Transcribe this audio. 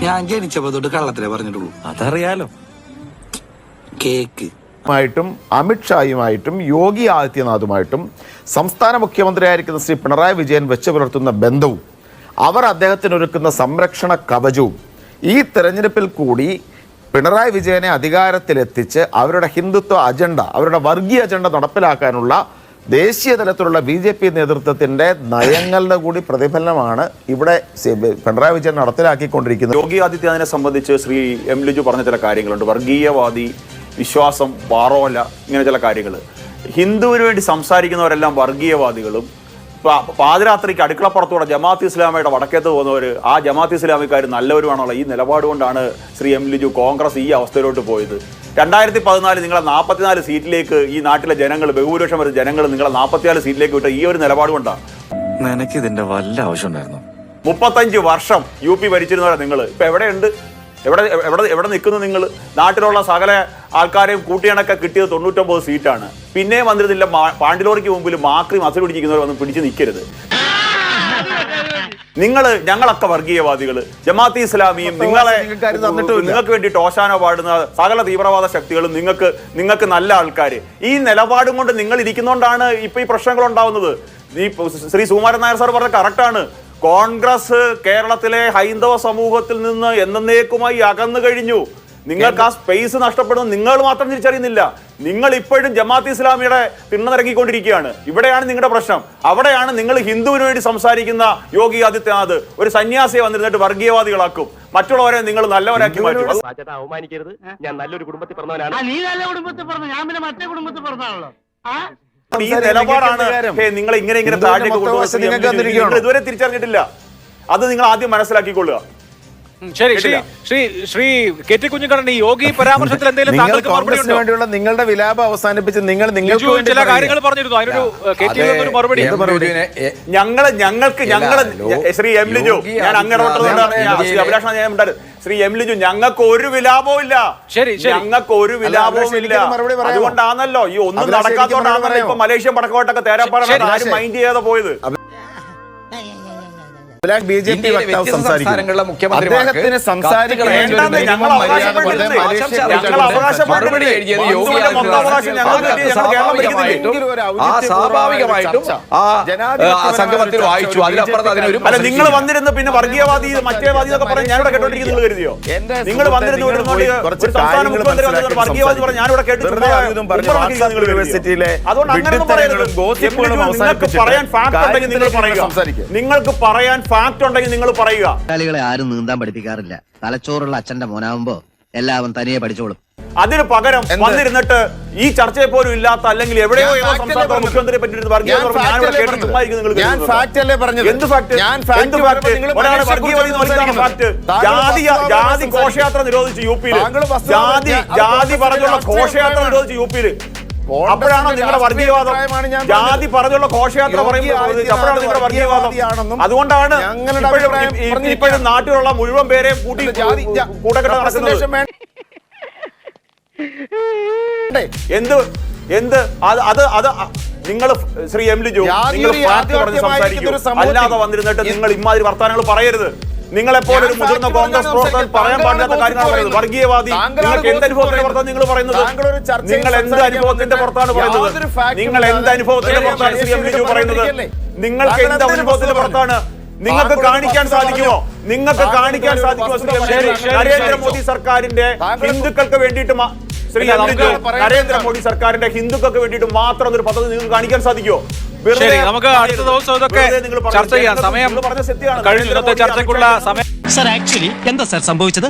ഞാൻ ജനിച്ചപ്പോ തൊട്ട് കള്ളത്തിലേ പറഞ്ഞിട്ടുള്ളൂ. അതറിയാലോ. കേക്ക് ും അമിത്ഷായുമായിട്ടും യോഗി ആദിത്യനാഥുമായിട്ടും സംസ്ഥാന മുഖ്യമന്ത്രിയായിരിക്കുന്ന ശ്രീ പിണറായി വിജയൻ വെച്ച് പുലർത്തുന്ന ബന്ധവും അവർ അദ്ദേഹത്തിന് ഒരുക്കുന്ന സംരക്ഷണ കവചവും ഈ തെരഞ്ഞെടുപ്പിൽ കൂടി പിണറായി വിജയനെ അധികാരത്തിലെത്തിച്ച് അവരുടെ ഹിന്ദുത്വ അജണ്ട, അവരുടെ വർഗീയ അജണ്ട നടപ്പിലാക്കാനുള്ള ദേശീയ തലത്തിലുള്ള BJP നേതൃത്വത്തിന്റെ നയങ്ങളുടെ കൂടി പ്രതിഫലനമാണ് ഇവിടെ പിണറായി വിജയൻ നടപ്പിലാക്കിക്കൊണ്ടിരിക്കുന്നത്. യോഗി ആദിത്യനാഥിനെ സംബന്ധിച്ച് ശ്രീ എം ലിജു പറഞ്ഞ ചില കാര്യങ്ങളുണ്ട്. വർഗീയവാദി, വിശ്വാസം, പാറോല, ഇങ്ങനെ ചില കാര്യങ്ങൾ. ഹിന്ദുവിന് വേണ്ടി സംസാരിക്കുന്നവരെല്ലാം വർഗീയവാദികളും പാതിരാത്രിക്ക് അടുക്കളപ്പുറത്തൂടെ ജമാഅത്ത് ഇസ്ലാമിയുടെ വടക്കേത്ത് പോകുന്നവർ ആ ജമാഅത്ത് ഇസ്ലാമിക്കാർ നല്ലവരുമാണുള്ള ഈ നിലപാട് കൊണ്ടാണ് ശ്രീ എം ലിജു കോൺഗ്രസ് ഈ അവസ്ഥയിലോട്ട് പോയത്. 2014 നിങ്ങളെ 44 സീറ്റിലേക്ക് ഈ നാട്ടിലെ ജനങ്ങൾ, ബഹുഭൂരിപക്ഷം വരുന്ന ജനങ്ങൾ നിങ്ങളെ 44 സീറ്റിലേക്ക് വിട്ട ഈ ഒരു നിലപാട് കൊണ്ടാണ്. നിനക്ക് ഇതിന്റെ വല്ല ആവശ്യം ഉണ്ടായിരുന്നു? 35 വർഷം UP ഭരിച്ചിരുന്നവരാ നിങ്ങൾ. ഇപ്പൊ എവിടെയുണ്ട്? എവിടെ നിൽക്കുന്നു നിങ്ങൾ? നാട്ടിലുള്ള സകല ആൾക്കാരെയും കൂട്ടിയണക്കെ കിട്ടിയത് 99 സീറ്റാണ്. പിന്നെയും വന്നിരുന്നില്ല. പാണ്ടിലോറിക്ക് മുമ്പിൽ മാക്രി മസിൽ പിടിച്ചിരിക്കുന്നവർ വന്ന് പിടിച്ച് നിൽക്കരുത്. ഞങ്ങളൊക്കെ വർഗീയവാദികൾ, ജമാഅത്ത് ഇസ്ലാമിയും നിങ്ങൾക്ക് വേണ്ടി ടോശാനോ പാടുന്ന സകല തീവ്രവാദ ശക്തികളും നിങ്ങൾക്ക് നല്ല ആൾക്കാർ. ഈ നിലപാടും കൊണ്ട് നിങ്ങൾ ഇരിക്കുന്നതുകൊണ്ടാണ് ഇപ്പൊ ഈ പ്രശ്നങ്ങൾ ഉണ്ടാവുന്നത്. ഈ ശ്രീ സുകുമാരൻ നായർ സാർ പറഞ്ഞ കറക്റ്റാണ്. കോൺഗ്രസ് കേരളത്തിലെ ഹൈന്ദവ സമൂഹത്തിൽ നിന്ന് എന്നേക്കുമായി അകന്നു കഴിഞ്ഞു. നിങ്ങൾക്ക് ആ സ്പേസ് നഷ്ടപ്പെടുന്നു. നിങ്ങൾ മാത്രം തിരിച്ചറിയുന്നില്ല. നിങ്ങൾ ഇപ്പോഴും ജമാഅത്ത് ഇസ്ലാമിയുടെ തിണ്ണനിറങ്ങിക്കൊണ്ടിരിക്കുകയാണ്. ഇവിടെയാണ് നിങ്ങളുടെ പ്രശ്നം. അവിടെയാണ് നിങ്ങൾ ഹിന്ദുവിന് വേണ്ടി സംസാരിക്കുന്ന യോഗി ആദിത്യനാഥ് ഒരു സന്യാസിയെ വന്നിരുന്നിട്ട് വർഗീയവാദികളാക്കും, മറ്റുള്ളവരെ നിങ്ങൾ നല്ലവരാക്കി മാറ്റും. അവമാനിക്കരുത്. ഞാൻ നല്ലൊരു കുടുംബത്തിൽ പറഞ്ഞവനാണ്. നീ നല്ല കുടുംബത്തിൽ പറഞ്ഞു, ഞാൻ പിന്നെ മറ്റേ കുടുംബത്തിൽ പറഞ്ഞാണല്ലോ. ഈ നിലപാടാണ് നിങ്ങൾ ഇങ്ങനെ താഴേക്ക് കൊണ്ടുപോകുന്നത്. ഇതുവരെ തിരിച്ചറിഞ്ഞിട്ടില്ല. അത് നിങ്ങൾ ആദ്യം മനസ്സിലാക്കിക്കൊള്ളുക. ശരി, ശ്രീ കെ.ടി. കുഞ്ഞിക്കണ്ണൻ, ഈ യോഗി പരാമർശത്തിൽ എന്തെങ്കിലും വേണ്ടിയുള്ള നിങ്ങളുടെ വിലാപം അവസാനിപ്പിച്ച് നിങ്ങൾ ചില കാര്യങ്ങൾ പറഞ്ഞിരുന്നു. അതിനൊരു ഒരു മറുപടി ഞങ്ങൾക്ക് ശ്രീ എം ലിജു, ഞാൻ അങ്ങനെ ശ്രീ എം ലിജു, ഞങ്ങൾക്ക് ഒരു വിലാപവും ഇല്ല. ഞങ്ങൾക്ക് ഒരു വിലാപവും ഇല്ല. അതുകൊണ്ടാണല്ലോ ഈ ഒന്നും നടക്കാത്തതുകൊണ്ടാണല്ലോ ഇപ്പൊ മലേഷ്യൻ പടക്കോട്ടൊക്കെ തേരാപ്പാടാണ് ആരും മൈൻഡ് ചെയ്യാതെ പോയത്. BJP വക്താവ് സംസാരിക്കുന്നു. അദ്ദേഹത്തിന് സ്വാഭാവികമായിട്ടും നിങ്ങൾ വന്നിരുന്ന് പിന്നെ വർഗീയവാദി മറ്റേവാദി എന്നൊക്കെ പറഞ്ഞ് ഞാനിവിടെ കേട്ടോണ്ടിരിക്കുന്നു. നിങ്ങൾ കരുതിയോ? നിങ്ങൾ വന്നിരുന്നു സംസ്ഥാന മുഖ്യമന്ത്രി വർഗീയവാദി പറഞ്ഞ് ഞാനിവിടെ കേട്ടു. അതുകൊണ്ട് അങ്ങനെ പറയാൻ ഫാക്ട് ഉണ്ടെങ്കിൽ നിങ്ങൾ പറയുക. നിങ്ങൾക്ക് പറയാൻ ഫാക്ട് ഉണ്ടെങ്കിൽ നിങ്ങൾ പറയുക. കളികളെ ആരും നീന്താൻ പഠിപ്പിക്കാറില്ല. തലച്ചോറുള്ള അച്ഛന്റെ മോനാവുമ്പോ എല്ലാവരും തനിയെ പഠിച്ചോളും. അതിന് പകരം വന്നിരുന്നിട്ട് ഈ ചർച്ചയെ പോലും ഇല്ലാത്ത അല്ലെങ്കിൽ എവിടെയോ സംസ്ഥാന മുഖ്യമന്ത്രിയെ പറ്റി ജാതി ഘോഷയാത്ര നിരോധിച്ചു യുപിയിൽ. ജാതി പറഞ്ഞുള്ള ഘോഷയാത്ര നിരോധിച്ചു യുപിയിൽ. അപ്പോഴാണോ നിങ്ങളുടെ വർഗീയവാദം? ജാതി പറഞ്ഞുള്ള ഘോഷയാത്ര അപ്പോഴാണ് നിങ്ങളുടെ വർഗീയവാദം. അതുകൊണ്ടാണ് ഇപ്പോഴും നാട്ടിലുള്ള മുഴുവൻ പേരെയും കൂട്ടി കൂട്ടക്കെട്ട് നടക്കുന്നത്. നിങ്ങൾ ശ്രീ എം ലിജു, നിങ്ങൾ പാർട്ടി പറഞ്ഞ് സംസാരിക്കും. അല്ലാതെ വന്നിരുന്നിട്ട് നിങ്ങൾ ഇമാതിരി വർത്താനങ്ങൾ പറയരുത്. നിങ്ങളെപ്പോലെ ഒരു മുതിർന്ന കോൺഗ്രസ് പ്രവർത്തകൻ പറയാൻ പാടില്ലാത്ത കാര്യങ്ങളാണ് പറയുന്നത്. വർഗീയവാദി, നിങ്ങൾക്ക് എന്ത് അനുഭവത്തിന്റെ പുറത്താണ് നിങ്ങൾ പറയുന്നത്? നിങ്ങൾ എന്ത് അനുഭവത്തിന്റെ പുറത്താണ് പറയുന്നത്? നിങ്ങൾ എന്ത് അനുഭവത്തിന്റെ പുറത്താണ് ശ്രീ എം ലിജു പറയുന്നത്? നിങ്ങൾക്ക് എന്ത് അനുഭവത്തിന്റെ പുറത്താണ്? നിങ്ങൾക്ക് കാണിക്കാൻ സാധിക്കുമോ? നിങ്ങൾക്ക് കാണിക്കാൻ സാധിക്കുമോ? നരേന്ദ്രമോദി സർക്കാരിന്റെ ഹിന്ദുക്കൾക്ക് വേണ്ടിയിട്ട് ശ്രീ എം ലിജു, നരേന്ദ്രമോദി സർക്കാരിന്റെ ഹിന്ദുക്കൾക്ക് വേണ്ടിയിട്ട് മാത്രം ഒരു പദ്ധതി നിങ്ങൾക്ക് കാണിക്കാൻ സാധിക്കുമോ? ശരി, നമുക്ക് അടുത്ത ദിവസം ഇതൊക്കെ ചർച്ച ചെയ്യാം. സമയം കഴിഞ്ഞു. ചർച്ചയ്ക്കുള്ള സമയം. സർ, ആക്ച്വലി എന്താ സർ സംഭവിച്ചത്?